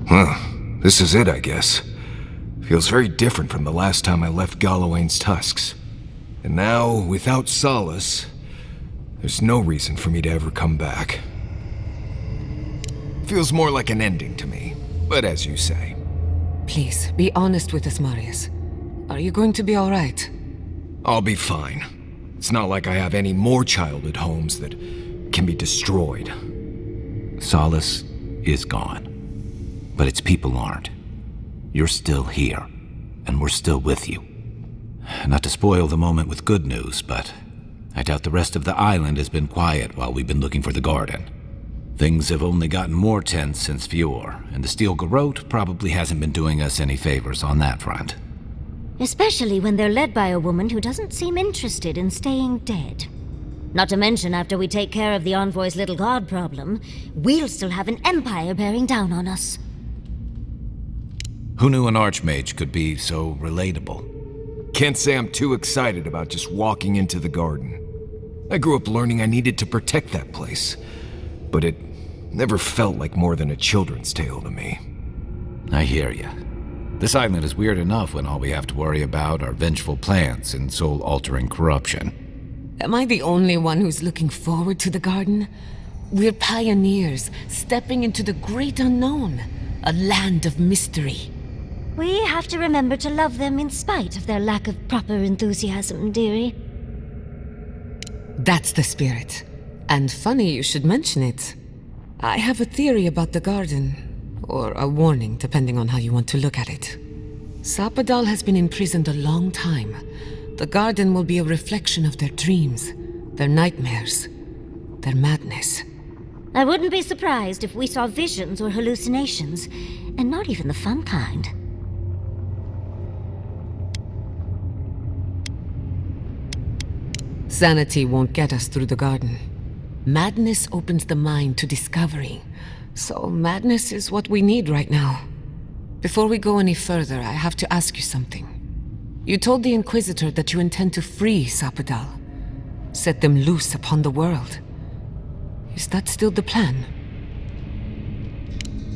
Huh. This is it, I guess. Feels very different from the last time I left Galawain's tusks. And now, without solace, there's no reason for me to ever come back. Feels more like an ending to me, but as you say. Please, be honest with us, Marius. Are you going to be alright? I'll be fine. It's not like I have any more childhood homes that can be destroyed. Solace is gone, but its people aren't. You're still here, and we're still with you. Not to spoil the moment with good news, but I doubt the rest of the island has been quiet while we've been looking for the garden. Things have only gotten more tense since Fior, and the Steel Garrote probably hasn't been doing us any favors on that front. Especially when they're led by a woman who doesn't seem interested in staying dead. Not to mention, after we take care of the Envoy's little god problem, we'll still have an empire bearing down on us. Who knew an archmage could be so relatable? Can't say I'm too excited about just walking into the garden. I grew up learning I needed to protect that place, but it never felt like more than a children's tale to me. I hear ya. This island is weird enough when all we have to worry about are vengeful plants and soul-altering corruption. Am I the only one who's looking forward to the garden? We're pioneers, stepping into the great unknown, a land of mystery. We have to remember to love them in spite of their lack of proper enthusiasm, dearie. That's the spirit. And funny you should mention it. I have a theory about the garden, or a warning, depending on how you want to look at it. Sapadal has been imprisoned a long time. The garden will be a reflection of their dreams, their nightmares, their madness. I wouldn't be surprised if we saw visions or hallucinations, and not even the fun kind. Sanity won't get us through the garden. Madness opens the mind to discovery, so madness is what we need right now. Before we go any further, I have to ask you something. You told the Inquisitor that you intend to free Sapadal, set them loose upon the world. Is that still the plan?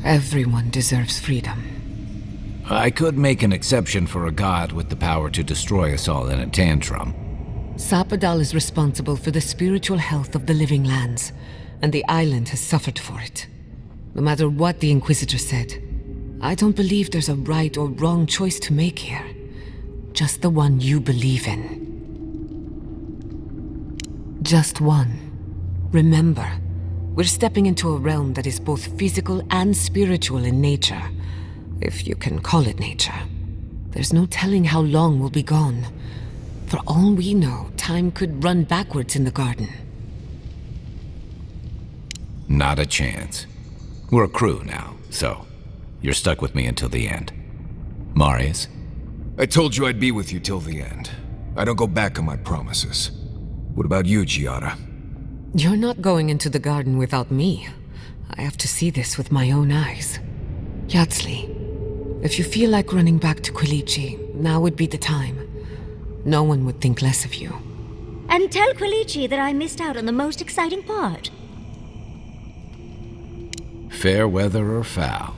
Everyone deserves freedom. I could make an exception for a god with the power to destroy us all in a tantrum. Sapadal is responsible for the spiritual health of the living lands, and the island has suffered for it. No matter what the Inquisitor said, I don't believe there's a right or wrong choice to make here. Just the one you believe in. Just one. Remember, we're stepping into a realm that is both physical and spiritual in nature, if you can call it nature. There's no telling how long we'll be gone. For all we know, time could run backwards in the garden. Not a chance. We're a crew now, so you're stuck with me until the end. Marius? I told you I'd be with you till the end. I don't go back on my promises. What about you, Giada? You're not going into the garden without me. I have to see this with my own eyes. Yatsli, if you feel like running back to Quilici, now would be the time. No one would think less of you. And tell Quilici that I missed out on the most exciting part. Fair weather or foul?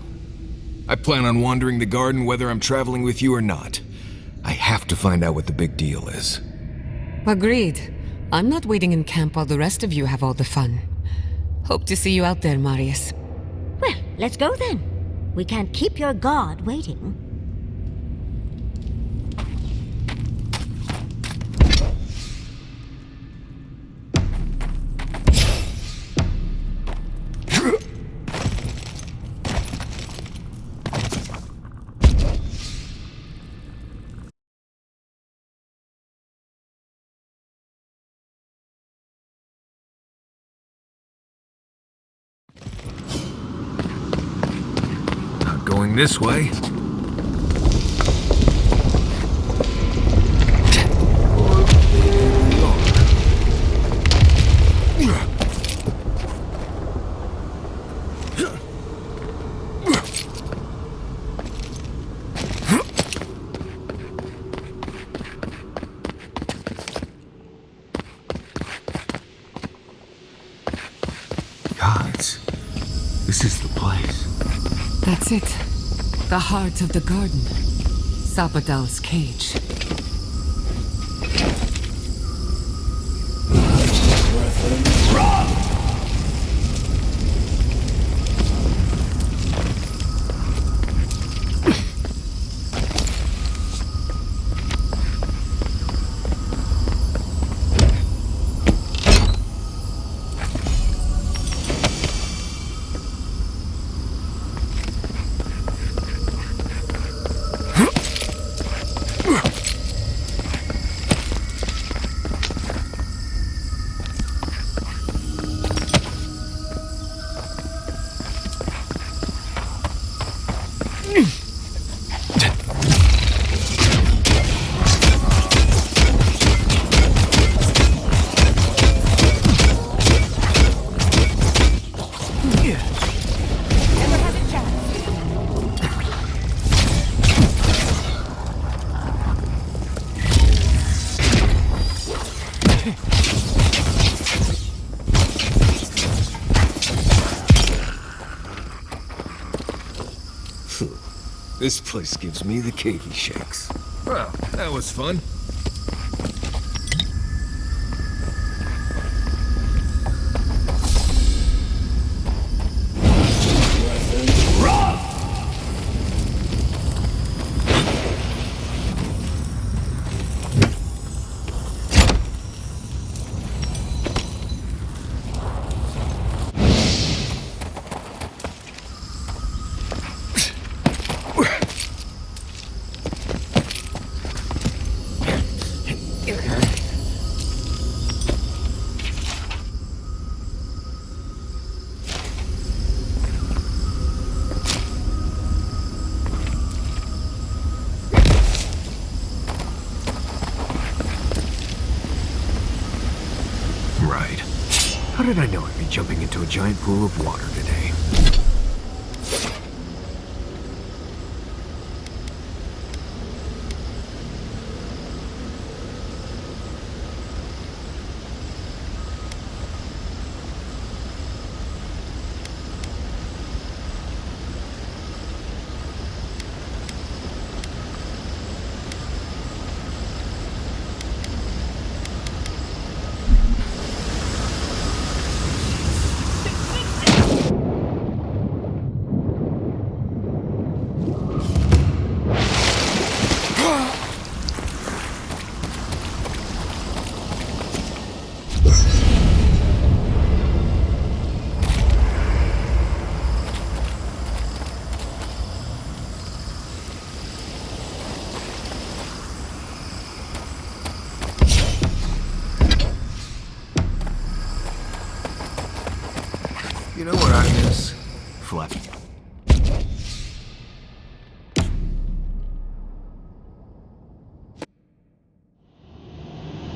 I plan on wandering the garden whether I'm traveling with you or not. I have to find out what the big deal is. Agreed. I'm not waiting in camp while the rest of you have all the fun. Hope to see you out there, Marius. Well, let's go then. We can't keep your god waiting. Going this way. Gods, this is the place. That's it. The heart of the garden. Sabadell's cage. This place gives me the cavey shakes. Well, that was fun. How did I know I'd be jumping into a giant pool of water today? You know what I miss? Fluffy.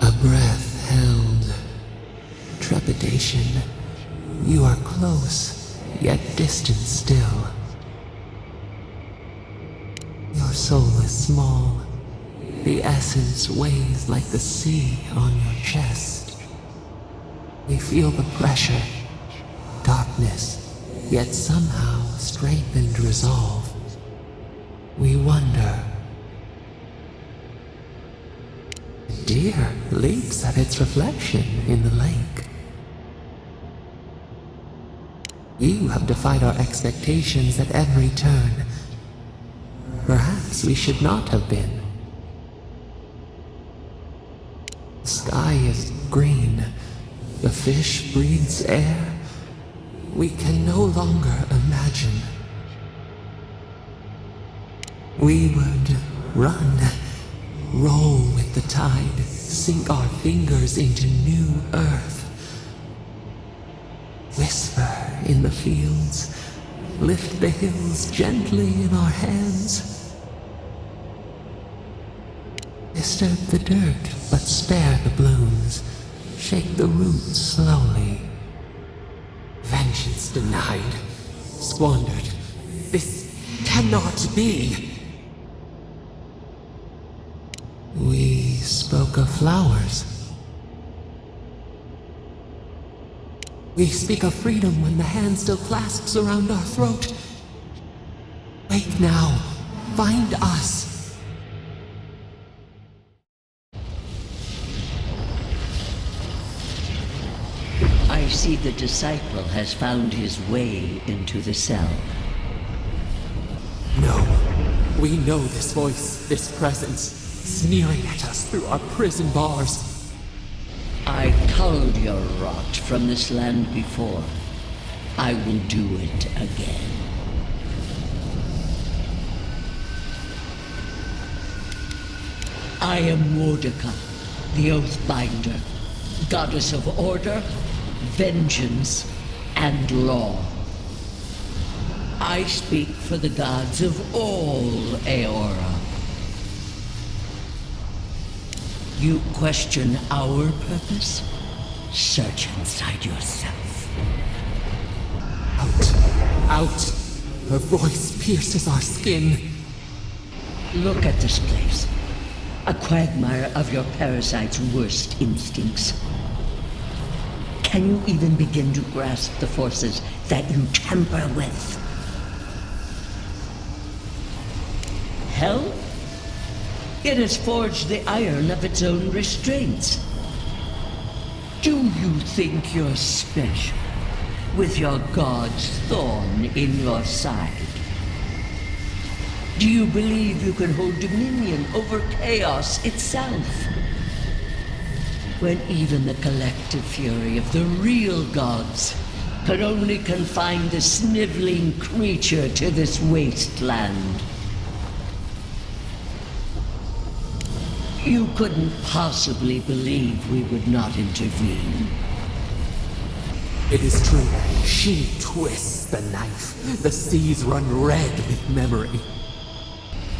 A breath held. Trepidation. You are close, yet distant still. Your soul is small. The essence weighs like the sea on your chest. We feel the pressure. Darkness, yet somehow strengthened resolve. We wonder. Deer leaps at its reflection in the lake. You have defied our expectations at every turn. Perhaps we should not have been. The sky is green. The fish breathes air. We can no longer imagine. We would run, roll with the tide, sink our fingers into new earth. Whisper in the fields, lift the hills gently in our hands. Disturb the dirt, but spare the blooms. Shake the roots slowly. Vengeance denied, squandered. This cannot be. We spoke of flowers. We speak of freedom when the hand still clasps around our throat. Wake now. Find us. I see the disciple has found his way into the cell. No. We know this voice, this presence, sneering at us through our prison bars. I culled your rot from this land before. I will do it again. I am Mordecai, the Oathbinder, goddess of order, vengeance, and law. I speak for the gods of all Aeora. You question our purpose? Search inside yourself. Out. Her voice pierces our skin. Look at this place. A quagmire of your parasite's worst instincts. Can you even begin to grasp the forces that you tamper with? Hell? It has forged the iron of its own restraints. Do you think you're special, with your god's thorn in your side? Do you believe you can hold dominion over chaos itself? When even the collective fury of the real gods could only confine the sniveling creature to this wasteland. You couldn't possibly believe we would not intervene. It is true. She twists the knife. The seas run red with memory.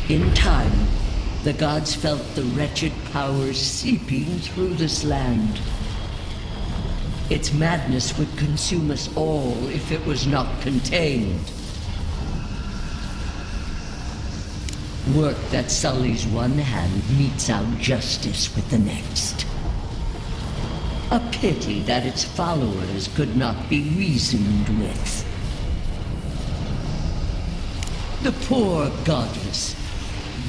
In time, the gods felt the wretched powers seeping through this land. Its madness would consume us all if it was not contained. Work that sullies one hand meets out justice with the next. A pity that its followers could not be reasoned with. The poor godless,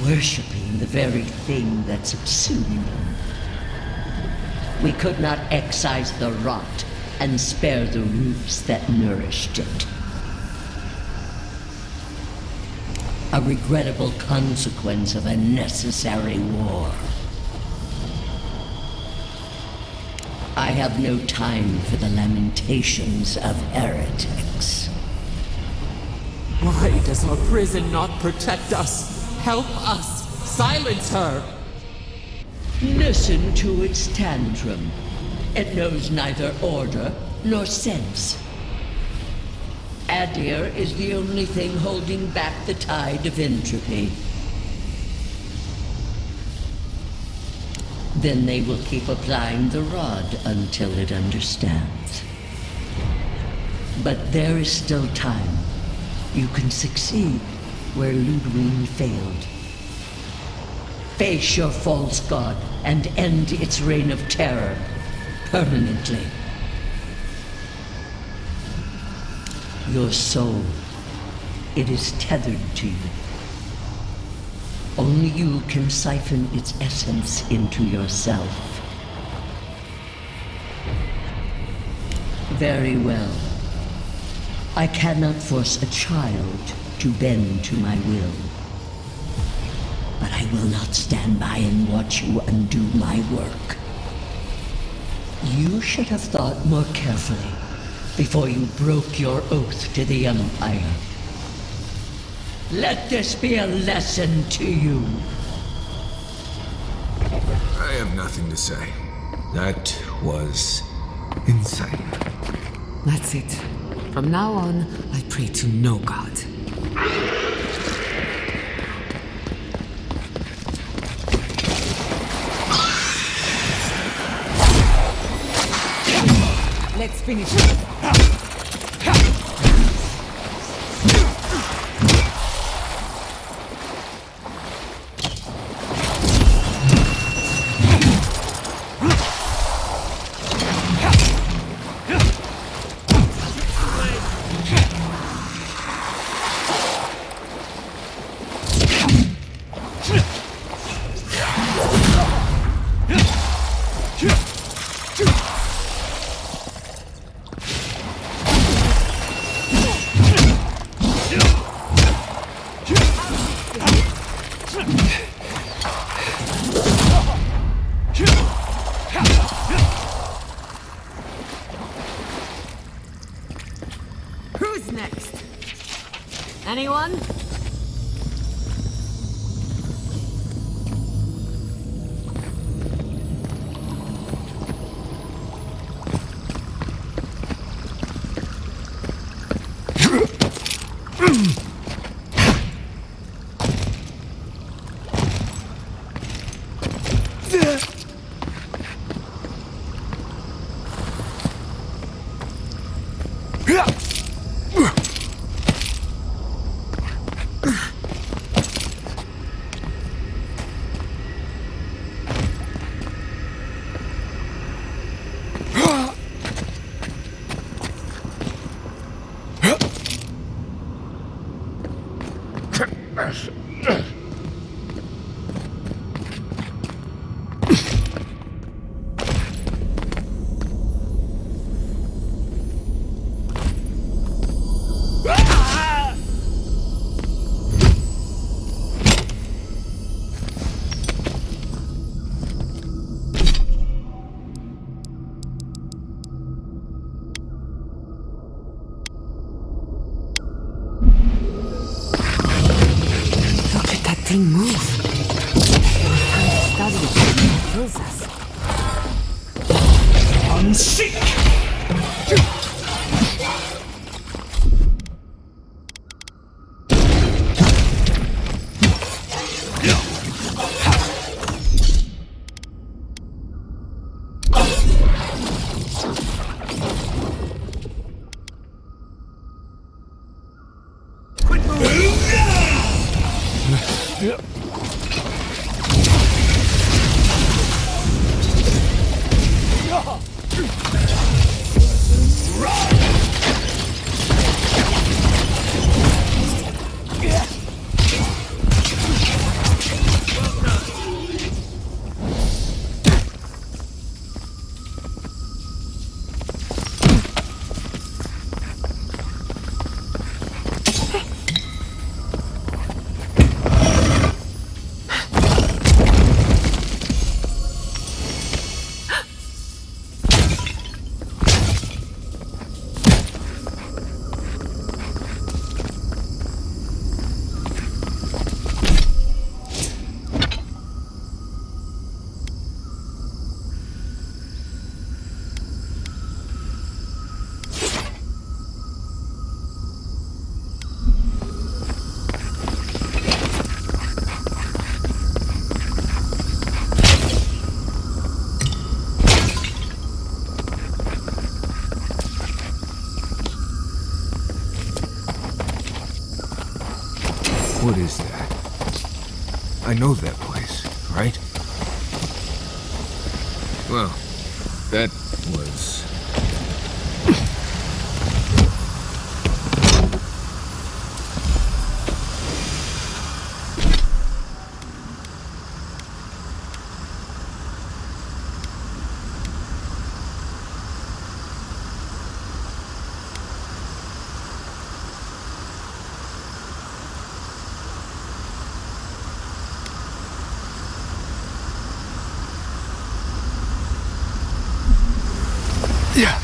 worshipping the very thing that subsumed them. We could not excise the rot and spare the roots that nourished it. A regrettable consequence of a necessary war. I have no time for the lamentations of heretics. Why does our prison not protect us? Help us! Silence her! Listen to its tantrum. It knows neither order nor sense. Adir is the only thing holding back the tide of entropy. Then they will keep applying the rod until it understands. But there is still time. You can succeed where Ludwig failed. Face your false god and end its reign of terror permanently. Your soul, it is tethered to you. Only you can siphon its essence into yourself. Very well. I cannot force a child to bend to my will. But I will not stand by and watch you undo my work. You should have thought more carefully before you broke your oath to the Empire. Let this be a lesson to you. I have nothing to say. That was insane. That's it. From now on, I pray to no god. Let's finish it. next? Anyone? Thing move. It kills us. Unseek! What is that? I know that place, right? Well, that was... Yeah.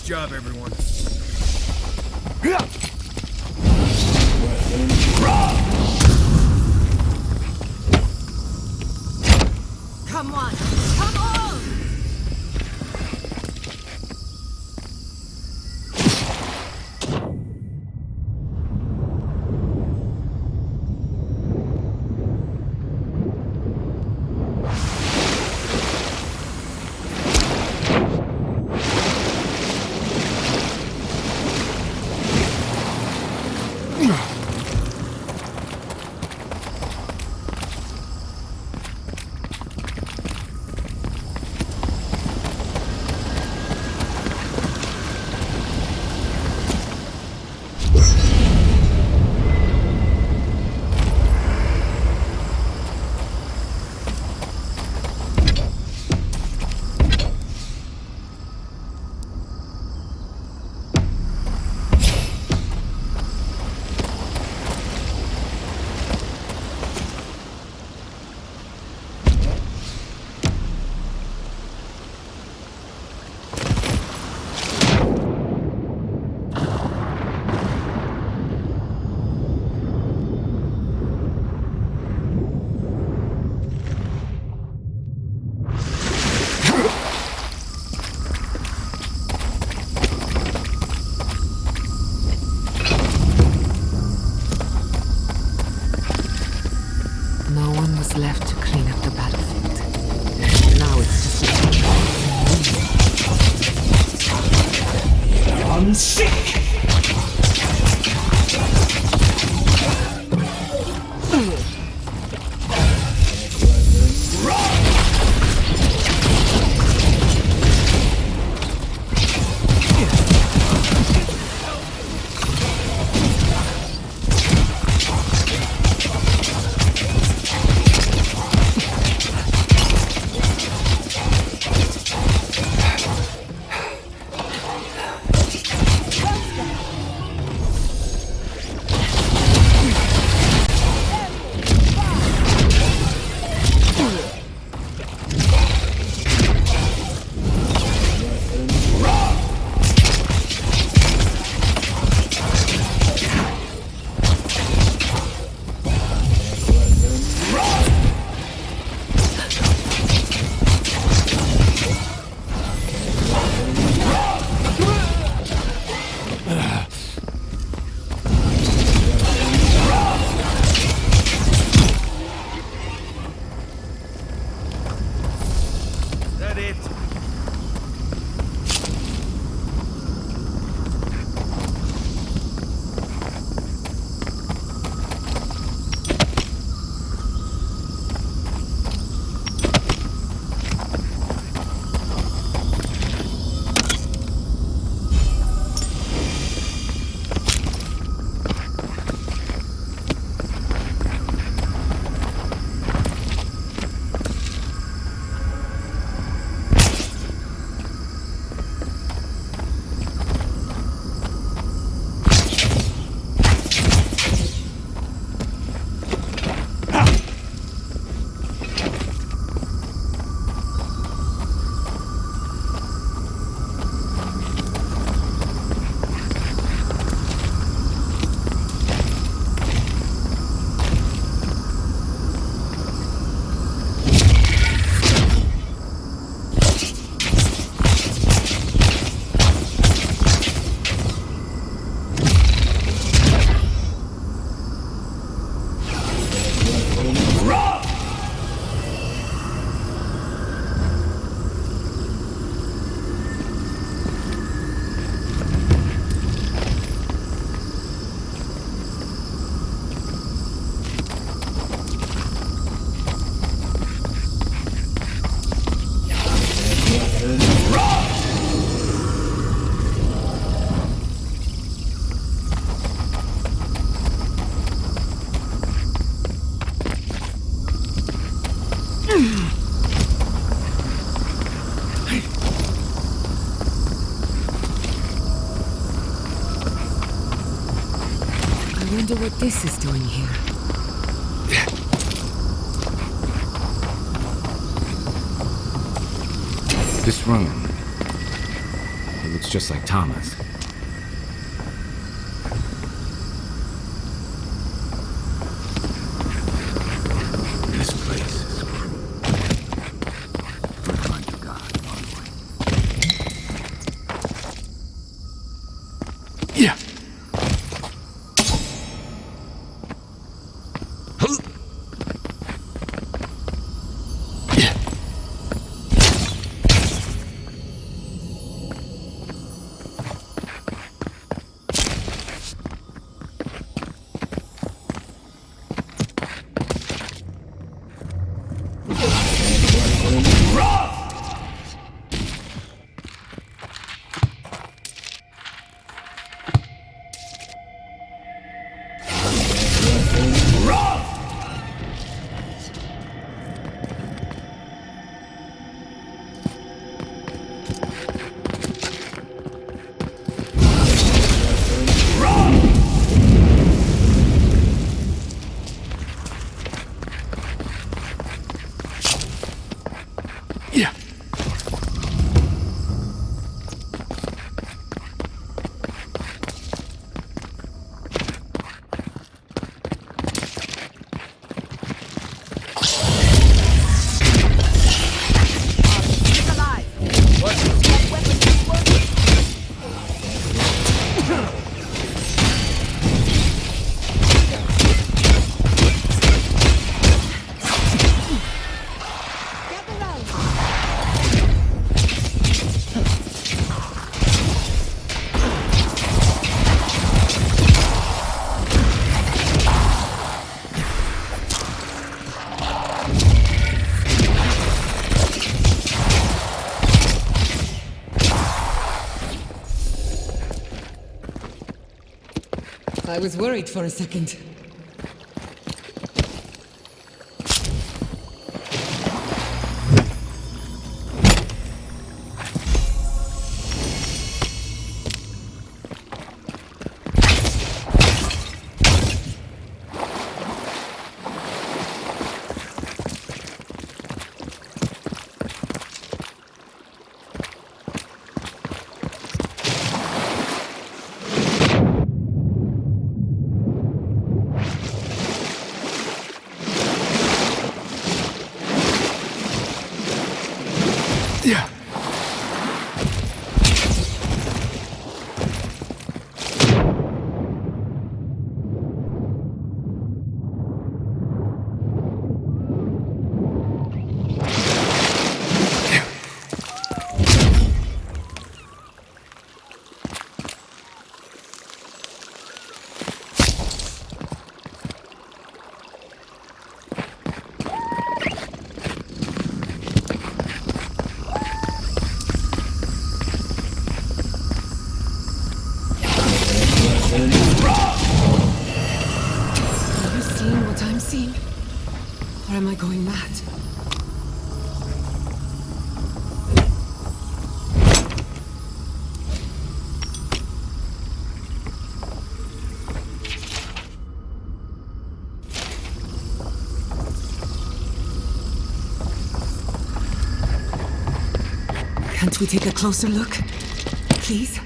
job, everyone. Come on! Come on! Left to clean up the battlefield. Now it's just I'm sick! wonder what this is doing here. This room. It looks just like Thomas. This place is cruel. We're going to God, aren't we? Yeah. I was worried for a second. Or am I going mad? Can't we take a closer look? Please?